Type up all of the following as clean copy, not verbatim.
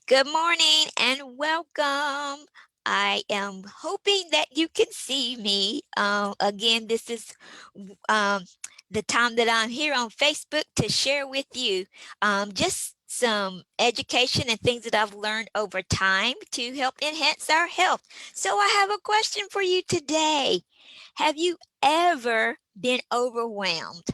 Good morning and welcome. I am hoping that you can see me. Again, this is um, the time that I'm here on Facebook to share with you just some education and things that I've learned over time to help enhance our health. So, I have a question for you today. Have you ever been overwhelmed?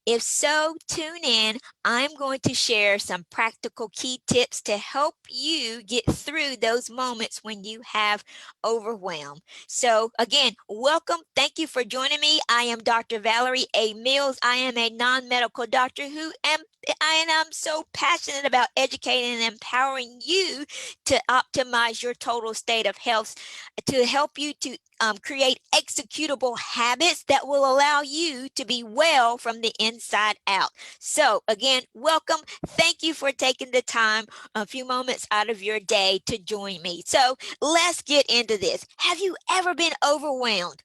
If so, tune in. I'm going to share some practical key tips to help you get through those moments when you have overwhelm. So, again, welcome. Thank you for joining me. I am Dr. Valerie A. Mills. I am a non-medical doctor and I'm so passionate about educating and empowering you to optimize your total state of health to help you to create executable habits that will allow you to be well from the inside out. So, again, welcome. Thank you for taking the time, a few moments out of your day to join me. So, let's get into this. Have you ever been overwhelmed?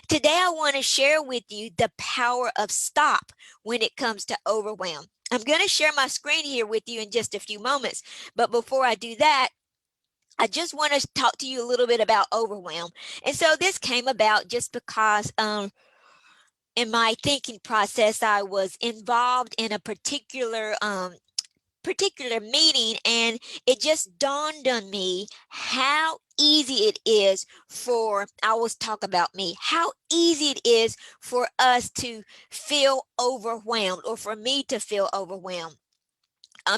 Today, I want to share with you the power of stop when it comes to overwhelm. I'm going to share my screen here with you in just a few moments. But before I do that, I just want to talk to you a little bit about overwhelm. And so this came about just because in my thinking process, I was involved in a particular meeting, and it just dawned on me how easy it is for I was talk about me, how easy it is for us to feel overwhelmed or for me to feel overwhelmed,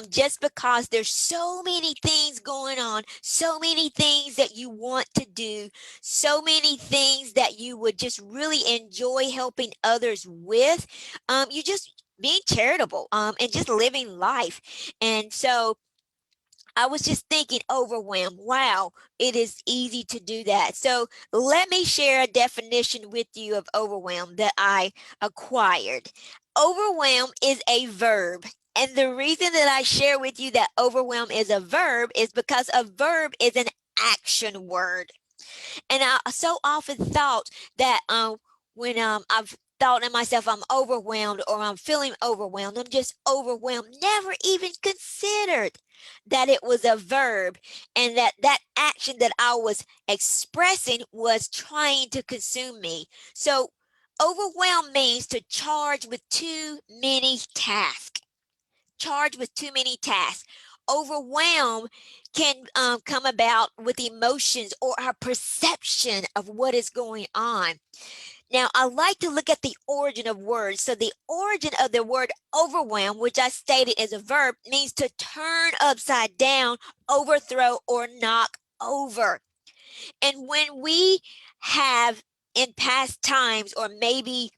just because there's so many things going on, so many things that you want to do, so many things that you would just really enjoy helping others with. You just being charitable, and just living life. And so I was just thinking overwhelmed. Wow, it is easy to do that. So let me share a definition with you of overwhelm that I acquired. Overwhelm is a verb. And the reason that I share with you that overwhelm is a verb is because a verb is an action word. And I so often thought that when I've thought to myself, I'm overwhelmed or I'm feeling overwhelmed, I'm just overwhelmed, never even considered that it was a verb and that action that I was expressing was trying to consume me. So overwhelm means to charge with too many tasks. Charged with too many tasks. Overwhelm can come about with emotions or our perception of what is going on. Now, I like to look at the origin of words. So, the origin of the word overwhelm, which I stated as a verb, means to turn upside down, overthrow, or knock over. And when we have in past times, or maybe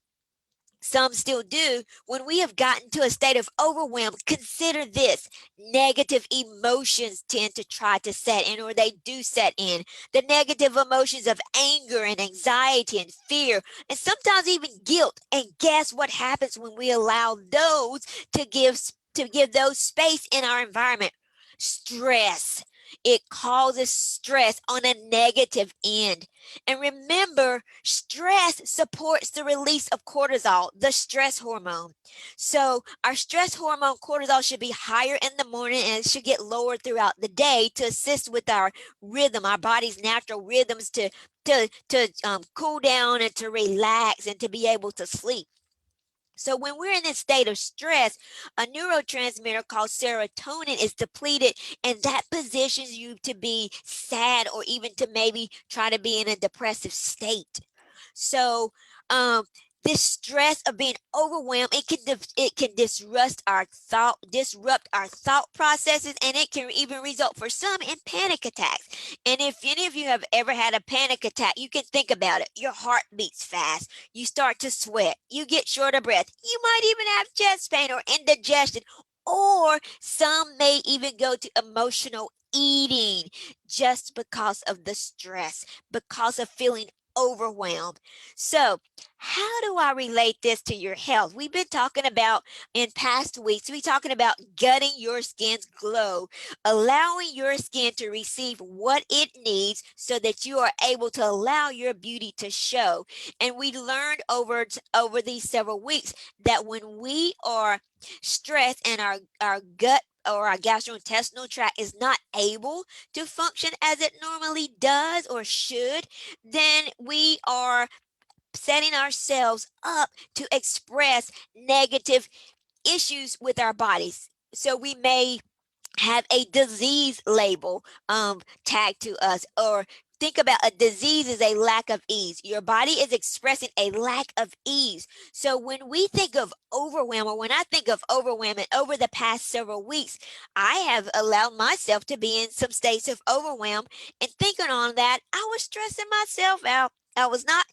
some still do, when we have gotten to a state of overwhelm, consider this: negative emotions tend to try to set in, or they do set in. The negative emotions of anger and anxiety and fear, and sometimes even guilt. And guess what happens when we allow those to give those space in our environment? Stress. It causes stress on a negative end. And remember, stress supports the release of cortisol, the stress hormone. So, our stress hormone cortisol should be higher in the morning and it should get lower throughout the day to assist with our rhythm, our body's natural rhythms to cool down and to relax and to be able to sleep. So when we're in this state of stress, a neurotransmitter called serotonin is depleted, and that positions you to be sad or even to maybe try to be in a depressive state. So um, this stress of being overwhelmed, it can disrupt our thought processes, and it can even result for some in panic attacks. And if any of you have ever had a panic attack, you can think about it. Your heart beats fast, you start to sweat, you get short of breath, you might even have chest pain or indigestion, or some may even go to emotional eating just because of the stress, because of feeling overwhelmed. So, how do I relate this to your health? We've been talking about in past weeks, we're talking about gutting your skin's glow, allowing your skin to receive what it needs so that you are able to allow your beauty to show. And we learned over these several weeks that when we are stressed and our gut or our gastrointestinal tract is not able to function as it normally does or should, then we are setting ourselves up to express negative issues with our bodies. So we may have a disease label tagged to us, or think about a disease is a lack of ease. Your body is expressing a lack of ease. So when we think of overwhelm, or when I think of overwhelm, and over the past several weeks I have allowed myself to be in some states of overwhelm, and thinking on that, I was stressing myself out. I was not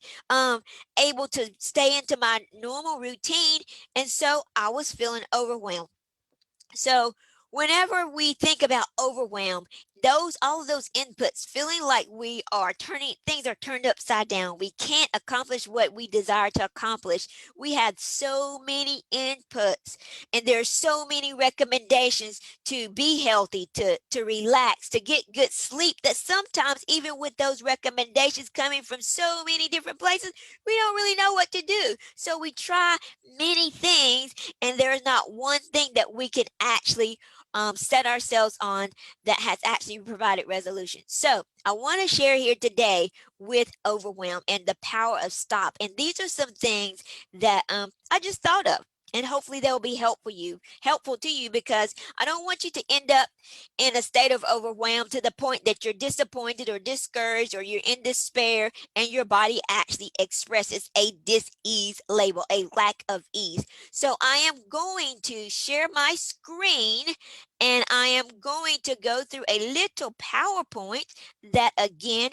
able to stay into my normal routine, and so I was feeling overwhelmed. So whenever we think about overwhelm, those all of those inputs, feeling like we are turning things are turned upside down. We can't accomplish what we desire to accomplish. We had so many inputs, and there's so many recommendations to be healthy, to relax, to get good sleep, that sometimes even with those recommendations coming from so many different places, we don't really know what to do. So we try many things, and there's not one thing that we can actually set ourselves on that has actually provided resolution. So I want to share here today with overwhelm and the power of stop. And these are some things that I just thought of. And hopefully they'll be helpful to you, because I don't want you to end up in a state of overwhelm to the point that you're disappointed or discouraged or you're in despair, and your body actually expresses a dis-ease label, a lack of ease. So I am going to share my screen, and I am going to go through a little PowerPoint that again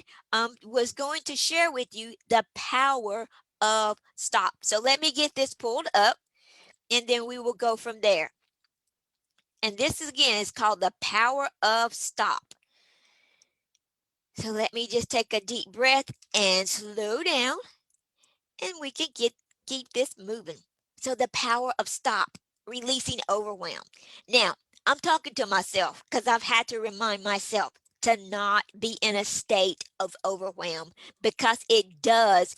was going to share with you the power of stop. So let me get this pulled up, and then we will go from there. And this is, again, is called the power of stop. So let me just take a deep breath and slow down, and we can keep this moving. So the power of stop, releasing overwhelm. Now, I'm talking to myself because I've had to remind myself to not be in a state of overwhelm, because it does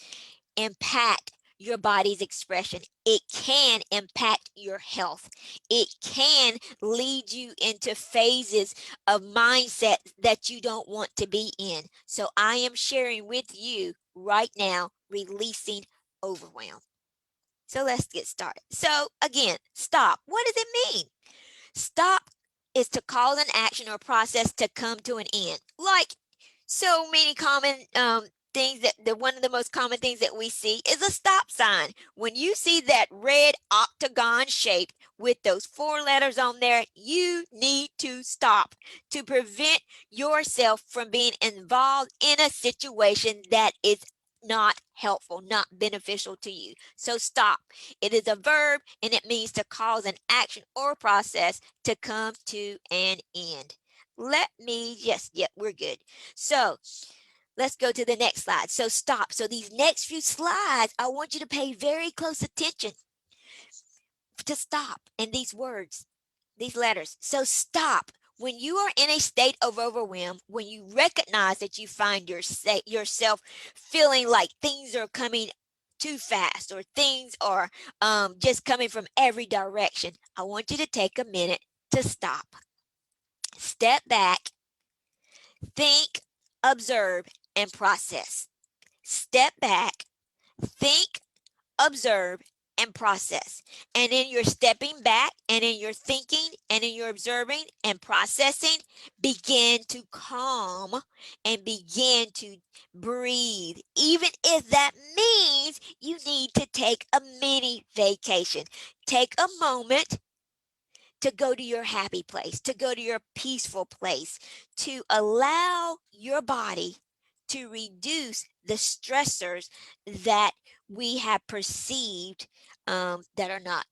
impact your body's expression. It can impact your health. It can lead you into phases of mindset that you don't want to be in. So I am sharing with you right now, releasing overwhelm. So let's get started. So again, stop. What does it mean? Stop is to cause an action or process to come to an end. Like so many common things that the one of the most common things that we see is a stop sign. When you see that red octagon shape with those four letters on there, you need to stop to prevent yourself from being involved in a situation that is not helpful, not beneficial to you. So stop. It is a verb, and it means to cause an action or process to come to an end. Let me, yes, yep, we're good. So let's go to the next slide. So stop. So these next few slides, I want you to pay very close attention to stop and these words, these letters. So stop. When you are in a state of overwhelm, when you recognize that you find yourself feeling like things are coming too fast, or things are just coming from every direction, I want you to take a minute to stop. Step back, think, observe, and process. Step back, think, observe, and process. And in your stepping back, and in your thinking, and in your observing and processing, begin to calm and begin to breathe, even if that means you need to take a mini vacation. Take a moment to go to your happy place, to go to your peaceful place, to allow your body to reduce the stressors that we have perceived that are not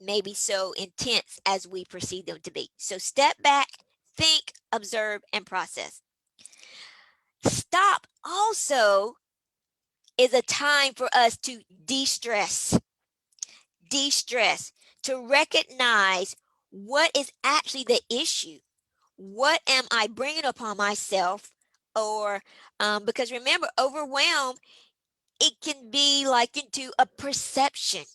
maybe so intense as we perceive them to be. So step back, think, observe, and process. Stop also is a time for us to de-stress, to recognize what is actually the issue. What am I bringing upon myself? Or because remember, overwhelm, it can be likened to a perception.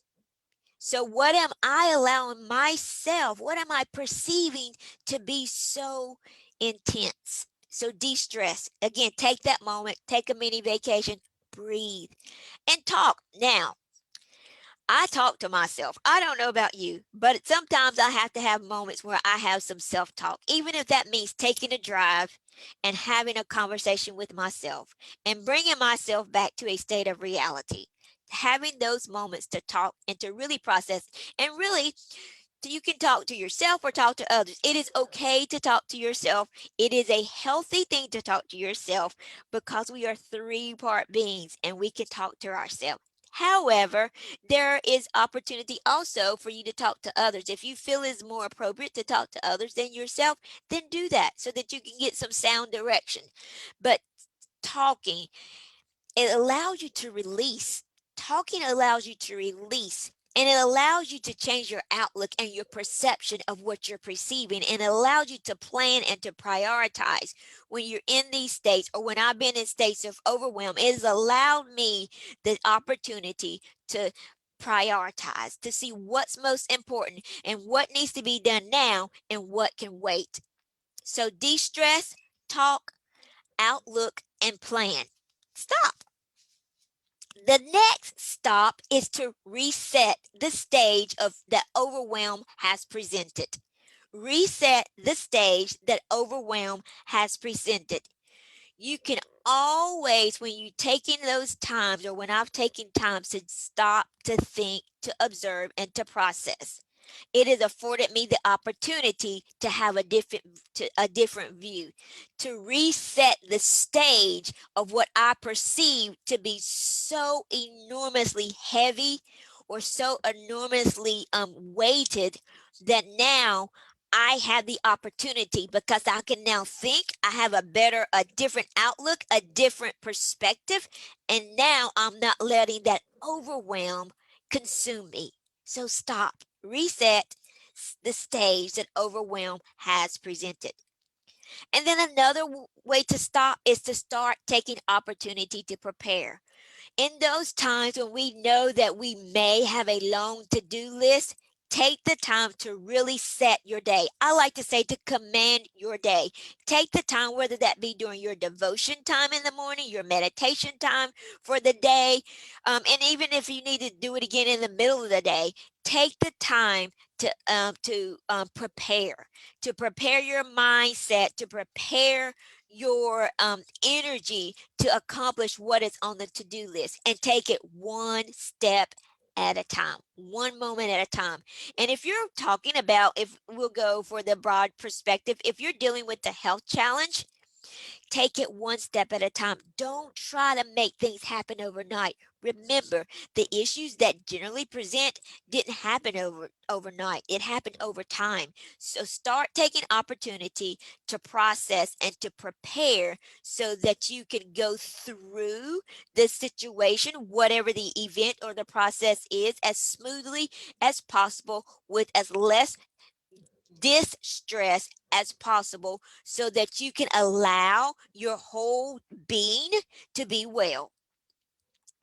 So, what am I allowing myself? What am I perceiving to be so intense? So, de stress. Again, take that moment, take a mini vacation, breathe, and talk. Now, I talk to myself. I don't know about you, but sometimes I have to have moments where I have some self talk, even if that means taking a drive and having a conversation with myself and bringing myself back to a state of reality. Having those moments to talk and to really process and really you can talk to yourself or talk to others. It is okay to talk to yourself. It is a healthy thing to talk to yourself because we are three-part beings and we can talk to ourselves. However, there is opportunity also for you to talk to others. If you feel it's more appropriate to talk to others than yourself, then do that so that you can get some sound direction. But talking, it allows you to release. Talking allows you to release. And it allows you to change your outlook and your perception of what you're perceiving. And it allows you to plan and to prioritize when you're in these states or when I've been in states of overwhelm. It has allowed me the opportunity to prioritize, to see what's most important and what needs to be done now and what can wait. So de stress, talk, outlook, and plan. Stop. The next stop is to reset the stage of that overwhelm has presented. Reset the stage that overwhelm has presented. You can always, when you taking those times or when I've taken times to stop, to think, to observe, and to process, it has afforded me the opportunity to have a different view, to reset the stage of what I perceive to be so enormously heavy or so enormously weighted that now I have the opportunity because I can now think, I have a different outlook, a different perspective, and now I'm not letting that overwhelm consume me. So stop, reset the stage that overwhelm has presented. And then another way to stop is to start taking opportunity to prepare. In those times when we know that we may have a long to do list, take the time to really set your day. I like to say to command your day. Take the time, whether that be during your devotion time in the morning, your meditation time for the day, and even if you need to do it again in the middle of the day, take the time to prepare your mindset, to prepare your energy to accomplish what is on the to-do list and take it one step at a time, one moment at a time. And if you're talking about, if we'll go for the broad perspective, if you're dealing with the health challenge, take it one step at a time. Don't try to make things happen overnight. Remember, the issues that generally present didn't happen overnight. It happened over time. So start taking opportunity to process and to prepare so that you can go through the situation, whatever the event or the process is, as smoothly as possible with as less distress as possible so that you can allow your whole being to be well.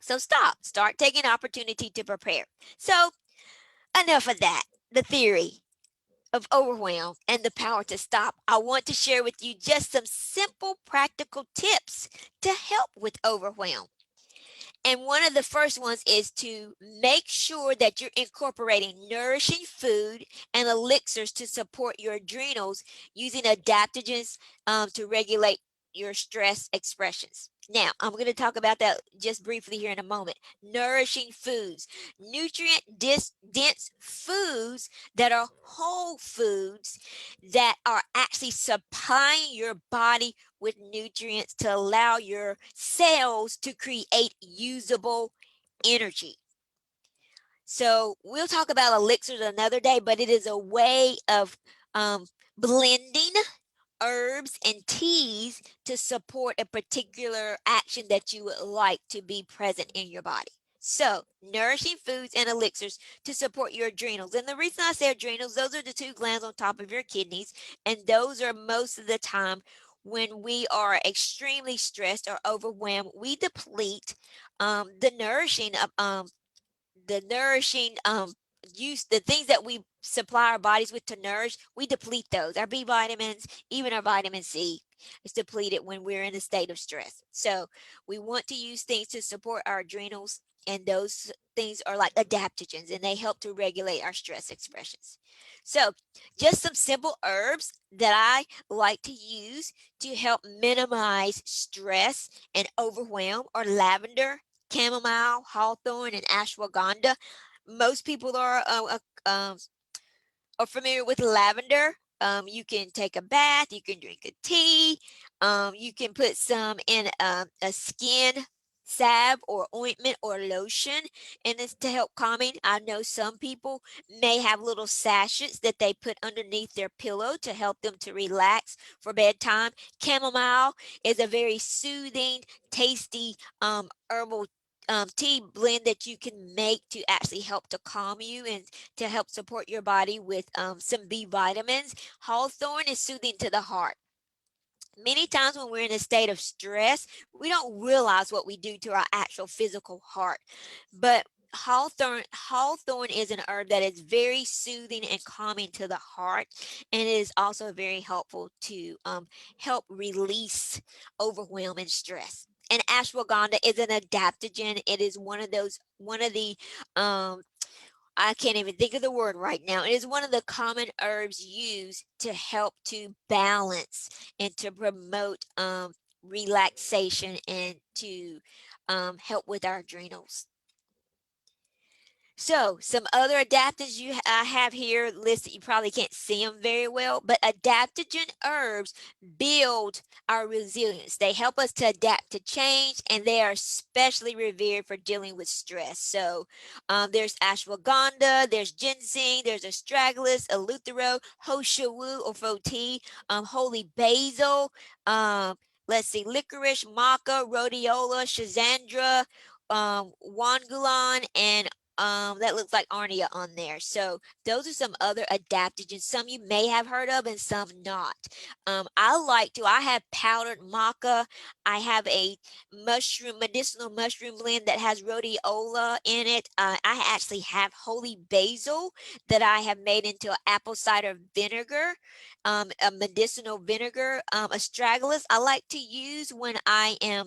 So start taking opportunity to prepare. So enough of that. The theory of overwhelm and the power to stop. I want to share with you just some simple practical tips to help with overwhelm. And one of the first ones is to make sure that you're incorporating nourishing food and elixirs to support your adrenals using adaptogens to regulate your stress expressions. Now, I'm going to talk about that just briefly here in a moment. Nourishing foods, dense foods that are whole foods that are actually supplying your body with nutrients to allow your cells to create usable energy. So we'll talk about elixirs another day, but it is a way of um, blending herbs and teas to support a particular action that you would like to be present in your body. So, nourishing foods and elixirs to support your adrenals. And the reason I say adrenals, those are the two glands on top of your kidneys. And those are most of the time when we are extremely stressed or overwhelmed, we deplete um, the nourishing the nourishing use the things that we supply our bodies with to nourish, we deplete those. Our B vitamins, even our vitamin C is depleted when we're in a state of stress. So we want to use things to support our adrenals, and those things are like adaptogens, and they help to regulate our stress expressions. So just some simple herbs that I like to use to help minimize stress and overwhelm are lavender, chamomile, hawthorn, and ashwagandha. Most people are familiar with lavender. You can take a bath, you can drink a tea, you can put some in a skin salve or ointment or lotion, and it's to help calming. I know some people may have little sachets that they put underneath their pillow to help them to relax for bedtime. Chamomile is a very soothing, tasty herbal tea blend that you can make to actually help to calm you and to help support your body with some B vitamins. Hawthorn is soothing to the heart. Many times when we're in a state of stress, we don't realize what we do to our actual physical heart. But hawthorn is an herb that is very soothing and calming to the heart, and it is also very helpful to help release overwhelm and stress. And ashwagandha is an adaptogen. It is one of the I can't even think of the word right now. It is one of the common herbs used to help to balance and to promote relaxation and to help with our adrenals. So, some other adaptogens I have here listed. You probably can't see them very well, but adaptogen herbs build our resilience. They help us to adapt to change, and they are especially revered for dealing with stress. So, there's ashwagandha, there's ginseng, there's astragalus, eleuthero, hoshawu or foti, holy basil. Let's see, licorice, maca, rhodiola, schizandra, wangulan, and that looks like Arnia on there. So those are some other adaptogens. Some you may have heard of and some not. I have powdered maca. I have a medicinal mushroom blend that has rhodiola in it. I actually have holy basil that I have made into apple cider vinegar, a medicinal vinegar. Astragalus I like to use when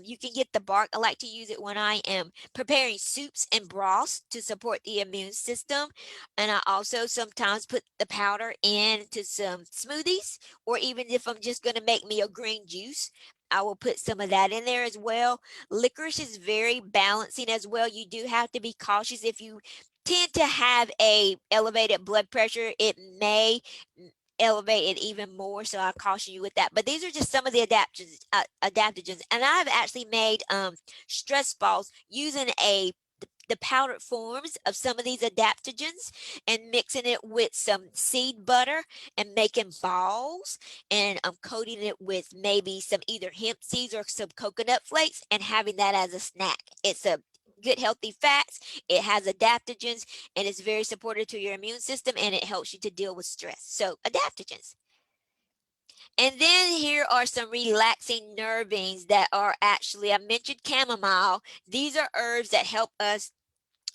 you can get the bark. I like to use it when I am preparing soups and broths to support the immune system. And I also sometimes put the powder into some smoothies, or even if I'm just going to make me a green juice, I will put some of that in there as well. Licorice is very balancing as well. You do have to be cautious if you tend to have a elevated blood pressure. It may elevate it even more, so I caution you with that. But these are just some of the adaptogens, and I've actually made stress balls using the powdered forms of some of these adaptogens and mixing it with some seed butter and making balls, and I'm coating it with maybe some either hemp seeds or some coconut flakes and having that as a snack. It's a good healthy fats, it has adaptogens, and it's very supportive to your immune system, and it helps you to deal with stress. So adaptogens. And then here are some relaxing nervines that are actually, I mentioned chamomile. These are herbs that help us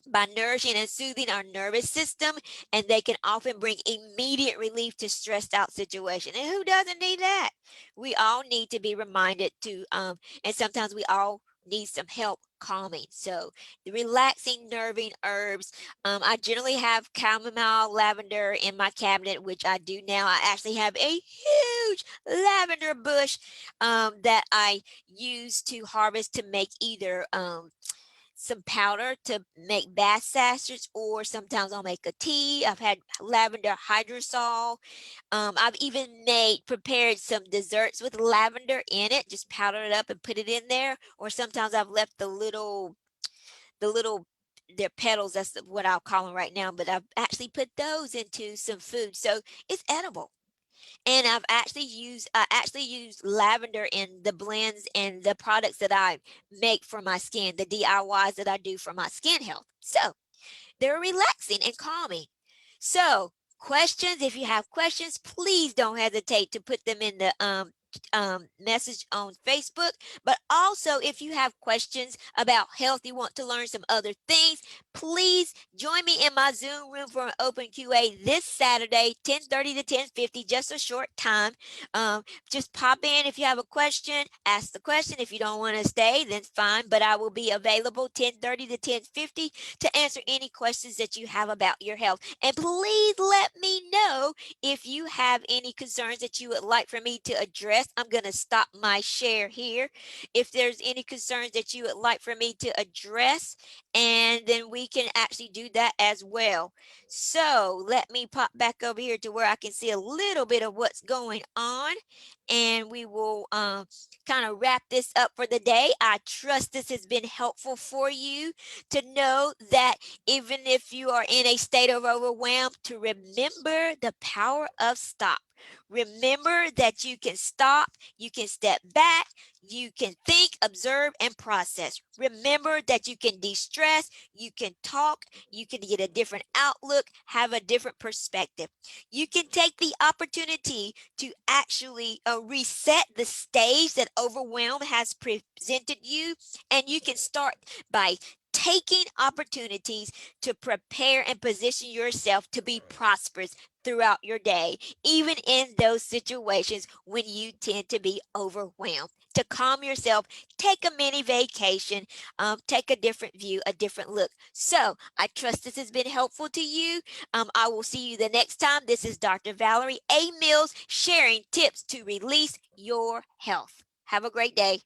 by nourishing and soothing our nervous system, and they can often bring immediate relief to stressed out situations. And who doesn't need that? We all need to be reminded to, and sometimes we all need some help calming. So the relaxing nerving herbs, I generally have chamomile, lavender in my cabinet, which I do now. I actually have a huge lavender bush that I use to harvest to make either some powder to make bath sachets, or sometimes I'll make a tea. I've had lavender hydrosol. I've even prepared some desserts with lavender in it, just powder it up and put it in there. Or sometimes I've left the little, their petals, that's what I'll call them right now, but I've actually put those into some food. So it's edible. And I actually use lavender in the blends and the products that I make for my skin, the DIYs that I do for my skin health. So they're relaxing and calming. So questions, if you have questions, please don't hesitate to put them in message on Facebook. But also, if you have questions about health, you want to learn some other things, please join me in my Zoom room for an open QA this Saturday, 10:30 to 10:50, just a short time. Just pop in if you have a question, ask the question. If you don't want to stay, then fine, but I will be available 10:30 to 10:50 to answer any questions that you have about your health. And please let me know if you have any concerns that you would like for me to address. I'm going to stop my share here. If there's any concerns that you would like for me to address, and then we can actually do that as well. So let me pop back over here to where I can see a little bit of what's going on, and we will kind of wrap this up for the day. I trust this has been helpful for you to know that even if you are in a state of overwhelm, to remember the power of stop. Remember that you can stop, you can step back, you can think, observe, and process. Remember that you can de-stress, you can talk, you can get a different outlook, have a different perspective. You can take the opportunity to actually reset the stage that overwhelm has presented you, and you can start by taking opportunities to prepare and position yourself to be prosperous throughout your day, even in those situations when you tend to be overwhelmed. To calm yourself, take a mini vacation, take a different view, a different look. So I trust this has been helpful to you. I will see you the next time. This is Dr. Valerie A. Mills sharing tips to release your health. Have a great day.